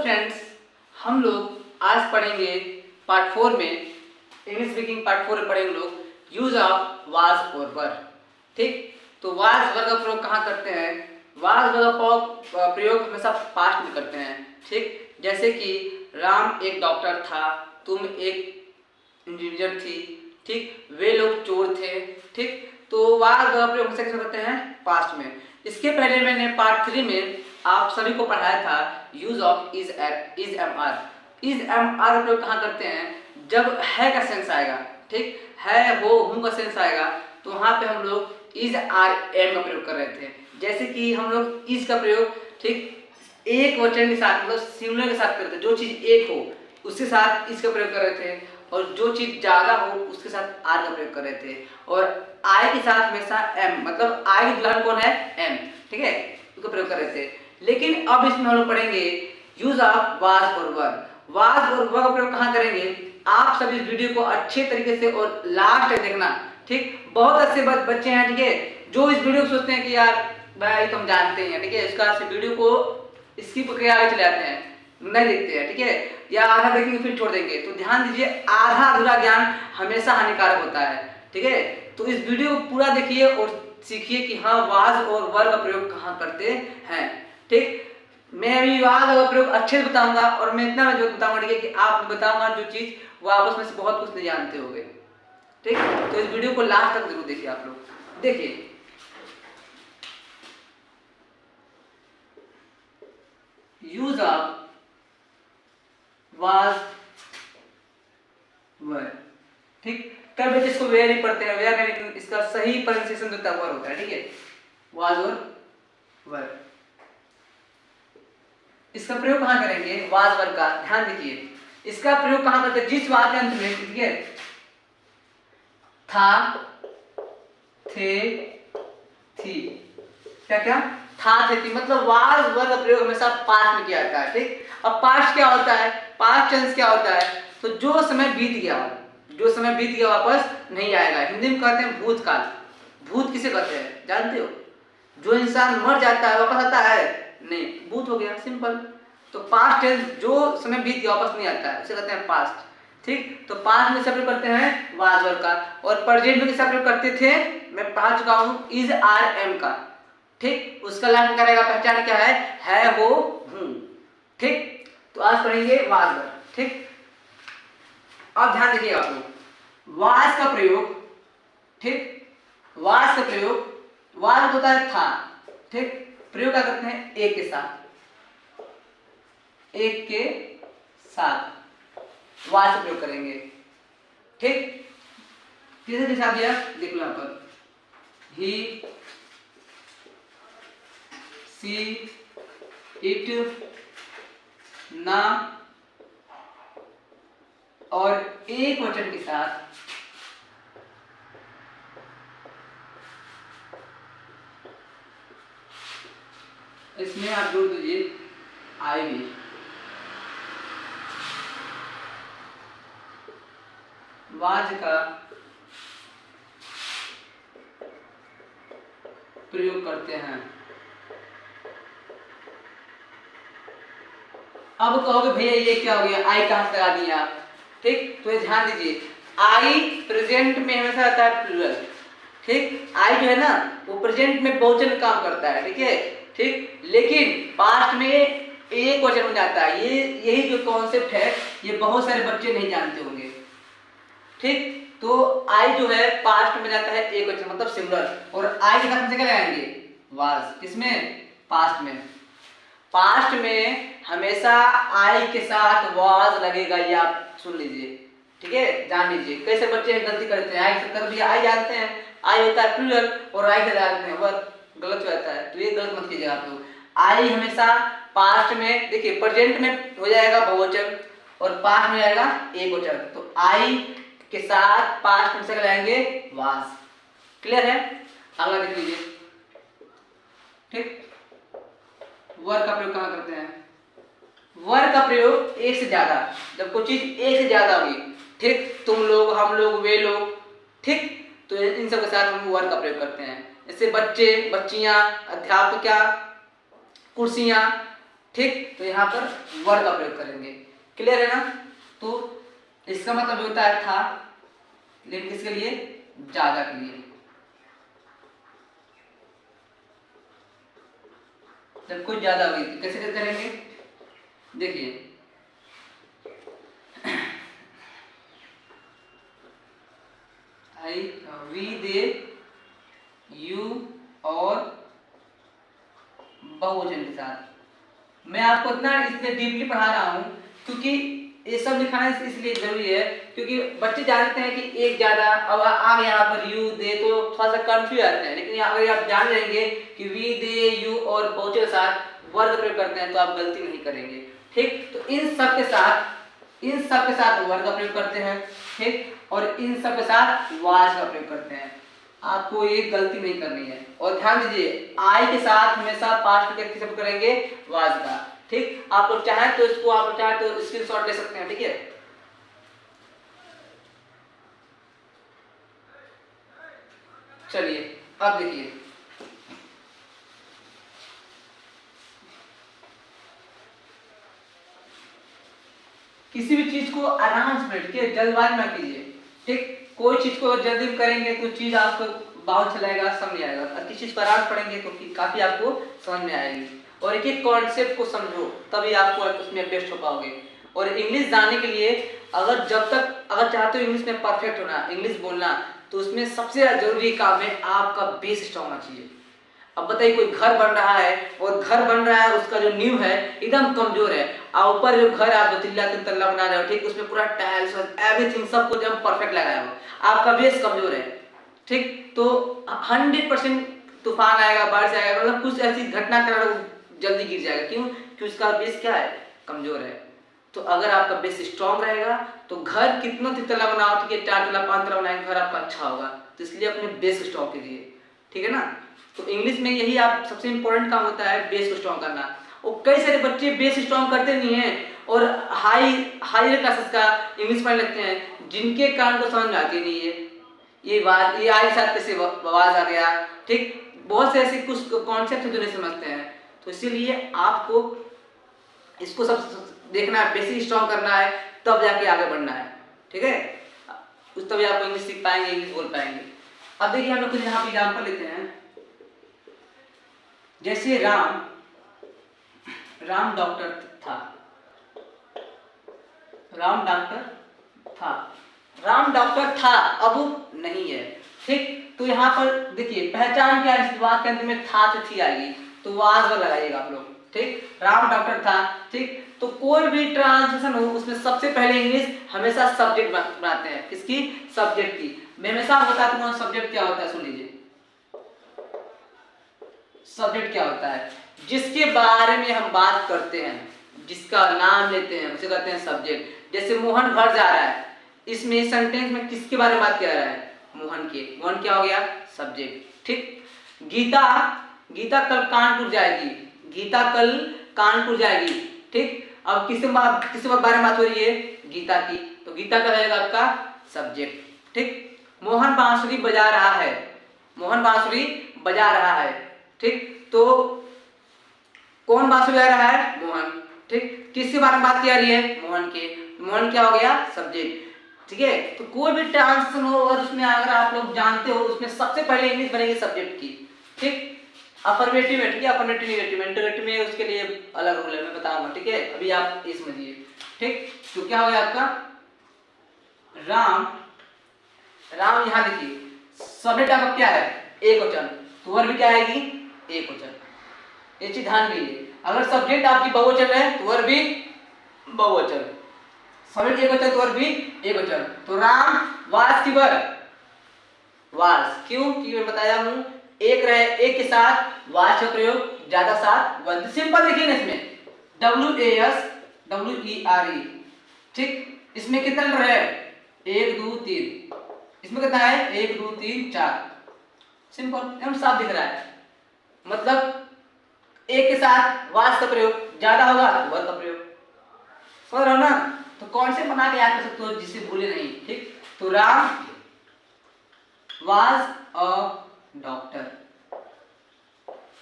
Friends, हम लोग आज पढ़ेंगे पार्ट 4 में, इंग्लिश स्पीकिंग पार्ट 4 में पढ़ेंगे लोग यूज ऑफ वाज और वर। ठीक, तो वाज वर का प्रयोग कहाँ करते हैं? वाज वर का प्रयोग हमेशा पास्ट में करते हैं। ठीक, जैसे कि राम एक डॉक्टर था, तुम एक इंजीनियर थी। ठीक, वे लोग चोर थे। ठीक, तो वाज वर का प्रयोग हमेशा कैसे करते हैं? पास्ट में। इसके पहले मैंने पार्ट 3 में आप सभी को पढ़ाया था use of is am are. Is am are प्रयोग कहाँ करते हैं? जब है का सेंस आएगा। ठीक, है हो हूँ का सेंस आएगा तो वहाँ पे हम लोग इज आर एम का प्रयोग कर रहे थे। जैसे कि हम लोग इज का प्रयोग ठीक एक वचन के साथ मतलब सिंगुलर के साथ करते थे। जो चीज एक हो उसके साथ इस का प्रयोग कर रहे थे, और जो चीज ज्यादा हो उसके साथ आर का प्रयोग कर रहे थे। और आई के साथ हमेशा एम, मतलब आई की दुल्हन कौन है? एम। ठीक है, उसका प्रयोग कर रहे थे। लेकिन अब इसमें हम लोग पढ़ेंगे यूज ऑफ वाज और वर। वाज और वर का प्रयोग कहाँ करेंगे? आप सभी वीडियो को अच्छे तरीके से और लास्ट तक देखना। ठीक, बहुत अच्छे बच्चे हैं, ठीक है, जो इस वीडियो को सोचते हैं कि यार भाई तो हम जानते हैं, ठीक है, इसका वीडियो को स्किप करके आगे चले जाते हैं, नहीं देखते हैं। ठीक है, या आधा देखेंगे फिर छोड़ देंगे। तो ध्यान दीजिए, आधा अधूरा ज्ञान हमेशा हानिकारक होता है। ठीक है, तो इस वीडियो को पूरा देखिए और सीखिए कि हाँ वाज और वर का प्रयोग कहाँ करते हैं। ठीक, मैं अभी वाज का प्रयोग अच्छे से बताऊंगा, और मैं इतना जो बताऊंगा, ठीक है, कि आप बताऊंगा जो चीज वो आपस में से बहुत कुछ नहीं जानते होंगे। ठीक, तो इस वीडियो को लास्ट तक जरूर देखिए। आप लोग देखिए, यूज ऑफ वाज वर। ठीक, कई बच्चे इसको वेयर ही पढ़ते हैं, वेयर, लेकिन इसका सही प्रोनाउंसिएशन तो वर होता है। ठीक है, वाज और वर। इसका प्रयोग कहाँ करेंगे? वाज वर का ध्यान देखिए, इसका प्रयोग कहाँ करते हैं? जिस वाक्य अंत में, ठीक है, था, थे, थी, क्या क्या था, थे, थी, मतलब वाज वर का प्रयोग हमेशा पास्ट में किया जाता है। ठीक, अब पास्ट क्या होता है? पास्ट टेंस क्या होता है? तो जो समय बीत गया, जो समय बीत गया वापस नहीं आएगा। हिंदी में कहते हैं भूतकाल। भूत किसे कहते हैं जानते हो? जो इंसान मर जाता है वापस आता है नहीं, भूत हो गया, सिंपल। तो पास्ट टेंस जो समय बीत गया वापस नहीं आता है उसे कहते हैं पास्ट। ठीक, तो पास्ट में प्रयोग करते हैं वाज वर का, और प्रेजेंट में किसका प्रयोग करते थे? मैं पढ़ा चुका हूँ इज आर एम का। ठीक, उसका लाइन करेगा पहचान क्या है हो हूं। ठीक, तो आज पढ़ेंगे वाज वर। ठीक, अब ध्यान देखिएगा आप लोग, वाज का प्रयोग, ठीक, वाज का प्रयोग, वाज होता है था। ठीक, प्रयोग क्या करते हैं? एक के साथ, एक के साथ वाज का प्रयोग करेंगे। ठीक, किसके के साथ दिया देख लो यहां पर, ही, सी, इट, ना, और एक वचन के साथ इसमें आप जोड़ दीजिए आई भी। वाज का प्रयोग करते हैं। अब कहोगे भैया ये क्या हो गया, आई कहां से लगा दिया? ठीक, तो ये ध्यान दीजिए, आई प्रेजेंट में हमेशा आता है प्लूरल। ठीक, आई जो है ना वो प्रेजेंट में बहुवचन में काम करता है। ठीक है, ठीक, लेकिन पास्ट में एक वचन में जाता है। ये यही जो कॉन्सेप्ट है ये बहुत सारे बच्चे नहीं जानते होंगे। ठीक, तो आई जो है पास्ट में जाता है एक वचन मतलब सिंगुलर, और आई के साथ क्या लगाएंगे? वाज। किसमें? पास्ट में। पास्ट में हमेशा आई के साथ वाज लगेगा, ये आप सुन लीजिए। ठीक है, जान लीजिए। कैसे बच्चे गलती करते हैं, आई से कर दिया, आई जानते हैं आई होता है प्लूरल, और आई से जानते हैं वर, गलत हो जाता है। तो ये गलत मत कीजिएगा आप लोग। आई हमेशा पास्ट में, देखिए प्रेजेंट में हो जाएगा बहुवचन और पास्ट में जाएगा एक वचन। तो आई के साथ पास्ट में से लगाएंगे वाज। क्लियर है? अगला देख लीजिए। ठीक, वर का प्रयोग कहाँ करते हैं? वर का प्रयोग एक से ज्यादा, जब कोई चीज एक से ज्यादा होगी। ठीक, तुम लोग, हम लोग, वे लोग, ठीक, तो इन सब के साथ हम वर का प्रयोग करते हैं। जैसे बच्चे, बच्चियां, अध्यापक, कुर्सियां, ठीक, तो यहाँ पर वर का प्रयोग करेंगे। क्लियर है ना? तो इसका मतलब होता है था, लेकिन किसके लिए? ज्यादा के लिए। जब कुछ ज्यादा हुई तो कैसे करेंगे? देखिए, आई, वी, दे, यू और बहुवचन के साथ। मैं आपको इतना इसलिए डीपली पढ़ा रहा हूँ क्योंकि ये सब लिखाना इसलिए जरूरी है क्योंकि बच्चे जानते हैं कि एक ज्यादा, अब आ गया यहाँ पर यू, दे, तो थोड़ा सा कंफ्यूज आते हैं। लेकिन अगर आप जान जाएंगे कि वी, दे, यू और बहुवचन के साथ वर्ग प्रयोग करते हैं तो आप गलती नहीं करेंगे। ठीक, तो इन सब के साथ वर्ग का प्रयोग करते हैं। ठीक, और इन सब के साथ वाज का प्रयोग करते हैं। आपको ये गलती नहीं करनी है। और ध्यान दीजिए, आई के साथ हमेशा पास्ट में किसका करेंगे? वाज का। ठीक, आप लोग चाहें तो इसको आप चाहें तो स्क्रीनशॉट ले सकते हैं। ठीक है, चलिए अब देखिए, किसी भी चीज को आराम से बैठिए, जल्दबाजी ना कीजिए। ठीक, कोई चीज को जल्दी में करेंगे तो चीज आपको बाहर चलाएगा, समझ आएगा। और किसी चीज को आराम पढ़ेंगे तो काफी आपको समझ में आएगी। और एक एक कॉन्सेप्ट को समझो, तभी आपको उसमें बेस्ट हो पाओगे। और इंग्लिश जानने के लिए अगर चाहते हो इंग्लिश में परफेक्ट होना, इंग्लिश बोलना, तो उसमें सबसे जरूरी काम है आपका बेस स्ट्रॉन्ग होना चाहिए। अब बताइए, कोई घर बन रहा है और घर बन रहा है, उसका जो नींव है एकदम कमजोर है, और ऊपर जो घर आप 2 तिल्ला 3 तल्ला बना रहे हो, ठीक, उसमें पूरा टाइल्स और एवरीथिंग सब कुछ एकदम परफेक्ट लगाया हो, आपका बेस कमजोर है। ठीक, तो 100% तूफान आएगा, बारिश आएगा, मतलब कुछ ऐसी घटना करा जल्दी गिर जाएगा। क्यों? क्योंकि उसका बेस क्या है? कमजोर है। तो अगर आपका बेस स्ट्रांग रहेगा तो घर कितना तितला बनाओ, ठीक है, 4 तल्ला 5 तल्ला बनाएंगे, घर आपका अच्छा होगा। तो इसलिए अपने बेस स्ट्रांग कीजिए। ठीक है ना? तो इंग्लिश में यही आप सबसे इंपॉर्टेंट काम होता है, बेस को स्ट्रांग करना। और कई सारे बच्चे बेस स्ट्रांग करते नहीं हैं और हाई क्लासेस का इंग्लिश पढ़ने लगते हैं, जिनके कारण को समझ में आती नहीं है। ये आई साथ कैसे आवाज आ गया। ठीक, बहुत से ऐसे कुछ कॉन्सेप्ट जो नहीं समझते हैं। तो इसीलिए आपको इसको सब देखना है, बेसिक स्ट्रांग करना है, तब जाके आगे बढ़ना है। ठीक है, उस तभी आप इंग्लिश सीख पाएंगे, इंग्लिश बोल पाएंगे। अब देखिए, हम लोग कुछ यहाँ पे एग्जाम्पल लेते हैं। जैसे राम डॉक्टर था, राम डॉक्टर था, अब नहीं है। ठीक, तो यहाँ पर देखिए, पहचान क्या है? इस बात के अंत में था तो थी आएगी, तो वाज लगाइएगा आप लोग। ठीक, राम डॉक्टर था। ठीक, तो कोई भी ट्रांसलेशन हो उसमें सबसे पहले इंग्लिश हमेशा सब्जेक्ट बनाते हैं। किसकी? सब्जेक्ट की। मैं हमेशा बताता हूँ सब्जेक्ट क्या होता है, सुन लीजिए। सब्जेक्ट क्या होता है? जिसके बारे में हम बात करते हैं, जिसका नाम लेते हैं, उसे कहते हैं सब्जेक्ट। जैसे मोहन घर जा रहा है, इसमें सेंटेंस में किसके बारे में बात कर रहा है? मोहन के। मोहन क्या हो गया? सब्जेक्ट। ठीक, गीता कल कानपुर जाएगी, गीता कल कानपुर जाएगी। ठीक, अब किसके बारे में बात हो रही है? गीता की, तो गीता का रहेगा आपका सब्जेक्ट। ठीक, मोहन बांसुरी बजा रहा है, मोहन बांसुरी बजा रहा है। ठीक, तो कौन बांसुरी बजा रहा है? मोहन। ठीक, किसके बारे में बात की जा रही है? मोहन के। मोहन क्या हो गया? सब्जेक्ट। ठीक है, तो कोई भी ट्रांसलेशन हो और उसमें अगर आप लोग जानते हो, उसमें सबसे पहले इंग्लिश बनेगी सब्जेक्ट की। ठीक, अफर्मेटिव है, ठीक है, अफर्मेटिव नेगेटिव, इंटरोगेटिव में उसके लिए अलग रूल है, मैं बताऊंगा। ठीक है, अभी आप ये समझिए। ठीक, तो क्या हो गया आपका? राम यहाँ देखिए, सब्जेक्ट आपका क्या है? एक वचन, तो वर्ब क्या आएगी? एक वचन। ये चीज ध्यान दीजिए, अगर सब्जेक्ट आपकी बहुवचन है तो वर्ब भी बहुवचन, सब्जेक्ट एक वचन तो वर्ब भी एक वचन। तो राम वाज की वर्ब वाज। क्यों? क्योंकि मैं बताया हूं, एक के साथ वाज का प्रयोग, ज्यादा साथ वन। सिंपल देखिए ना, इसमें WASWERE। ठीक, इसमें कितना लेटर है? 1 2 3। इसमें कितना है? 1 2 3 4। सिंपल, एकदम साफ दिख रहा है। मतलब एक के साथ वाज का प्रयोग, ज्यादा होगा तो वर्ब का प्रयोग। समझ रहे हो ना? तो कौन से बना के याद कर सकते हो जिससे भूले नहीं। ठीक, तो Ram was a doctor,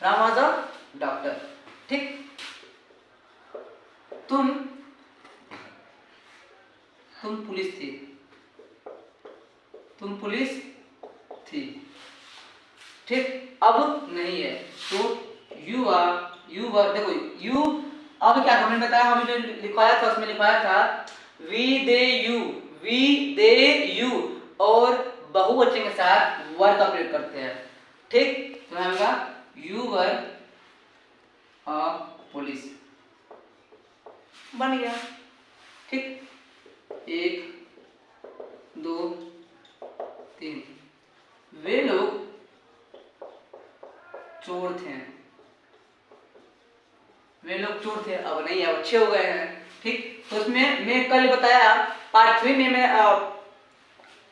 Ram was a doctor. ठीक, तुम पुलिस थी, तुम पुलिस थी, ठीक। अब नहीं है तो यू वर, देखो यू, अब क्या हमने बताया, हमने जो लिखवाया था उसमें लिखवाया था वी दे यू और बहुवचन के साथ वर का प्रयोग करते हैं, ठीक। तो होगा यू वर अ पुलिस, बन गया, ठीक। 1 2 3, वे लोग चोर थे, वे लोग चोर थे, अब नहीं, अब अच्छे हो गए हैं, ठीक। तो उसमें मैं कल बताया पार्ट 3 में मैं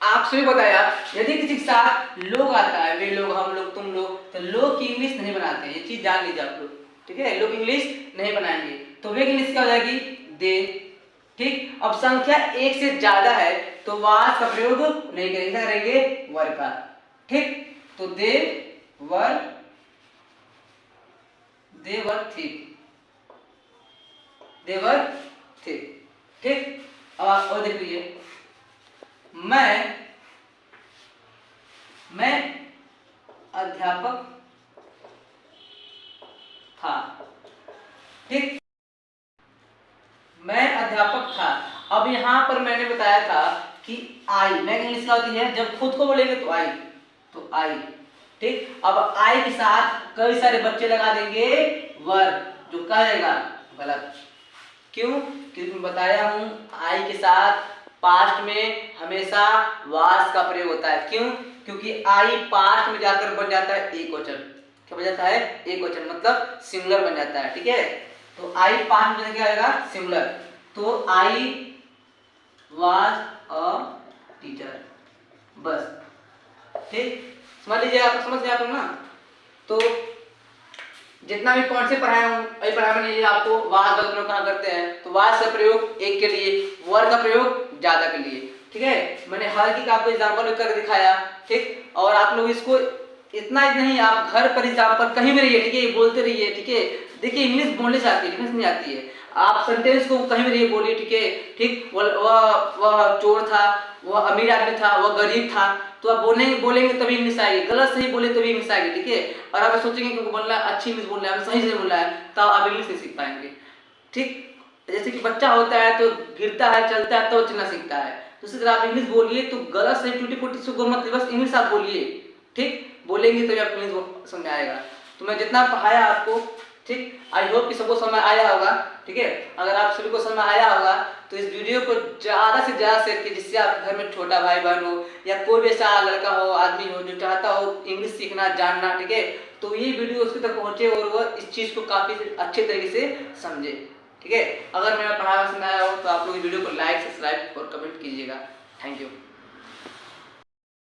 आपसे भी बताया, यदि किसी के साथ लोग आता है, वे लोग, हम लोग, तुम लोग, तो लोग की इंग्लिश नहीं बनाते हैं, ये चीज जान लीजिए आप लोग, ठीक है। लोग इंग्लिश नहीं बनाएंगे, तो वे की इंग्लिश क्या हो जाएगी, दे, ठीक। अब संख्या 1 से ज्यादा है तो वाज का प्रयोग नहीं करेंगे, क्या करेंगे, वर का, ठीक। तो दे वर थे, देवर थे, ठीक। अब आप और देख लीजिए, मैं अध्यापक था, ठीक। मैं अध्यापक था। अब यहां पर मैंने बताया था कि आई, मैं इंग्लिश क्या होती है, जब खुद को बोलेंगे तो आई, तो आई, ठीक। अब आई के साथ कई सारे बच्चे लगा देंगे वर, जो क्या आएगा, गलत। क्यों, क्योंकि मैं बताया हूं आई के साथ पास्ट में हमेशा वाज का प्रयोग होता है, क्यों, क्योंकि आई पास्ट में जाकर बन जाता है एक वचन, क्या बन जाता है, एक वचन, मतलब सिंगुलर बन जाता है, ठीक है। तो आई पास्ट में क्या आएगा, सिंगुलर, तो आई वाज अ टीचर, बस, ठीक। समझ लीजिए आप, समझ गए आप ना। तो जितना भी कॉन्सेप्ट पढ़ाया हूँ, वही पढ़ाया मैंने आपको, वाज का प्रयोग कहाँ करते हैं, तो वाज का प्रयोग एक के लिए, वर का प्रयोग ज्यादा के लिए, ठीक है। मैंने हर की का आपको एग्जांपल कर दिखाया, ठीक। और आप लोग इसको इतना ही नहीं, आप घर पर एग्जांपल कहीं भी रहिए, ठीक है, बोलते रहिए, ठीक है। देखिए इंग्लिश बोलने से आती है, लिखने से नहीं आती है, आप सेंटेंस को कहीं भी रहिए बोलिए, ठीक है, ठीक। वह चोर था, वह अमीर आदमी था, वह गरीब था, तो आप बोलेंगे तभी इंग्लिश आएगी, गलत सही बोले तभी इंग्लिश आएगी, ठीक है। और आप सोचेंगे कि बोलना अच्छी इंग्लिश बोल रहा है, सही से बोल रहा है, तब आप इंग्लिश नहीं सीख पाएंगे, ठीक। जैसे कि बच्चा होता है तो गिरता है, चलता है तो चलना सीखता है, तो उसी तरह आप इंग्लिश बोलिए तो गलत सही टूटी फूटी से मत, बस इंग्लिश आप बोलिए, ठीक। बोलेंगे तभी आप इंग्लिश समझ आएगा। तो मैं जितना पढ़ाया आपको, ठीक, आई होप कि सबको समझ आया होगा, ठीक है। अगर आप सभी को समझ आया होगा तो इस वीडियो को ज्यादा से ज्यादा शेयर कीजिए, जिससे आप घर में छोटा भाई बहन हो या कोई भी ऐसा लड़का हो, आदमी हो जो चाहता हो इंग्लिश सीखना, जानना, ठीक है, तो ये वीडियो उसके तक पहुंचे और वह इस चीज को काफी अच्छे तरीके से समझे, ठीक है। अगर मेरा पढ़ाया समझ आया हो तो आप लोग इस वीडियो को लाइक, सब्सक्राइब और कमेंट कीजिएगा। Thank you.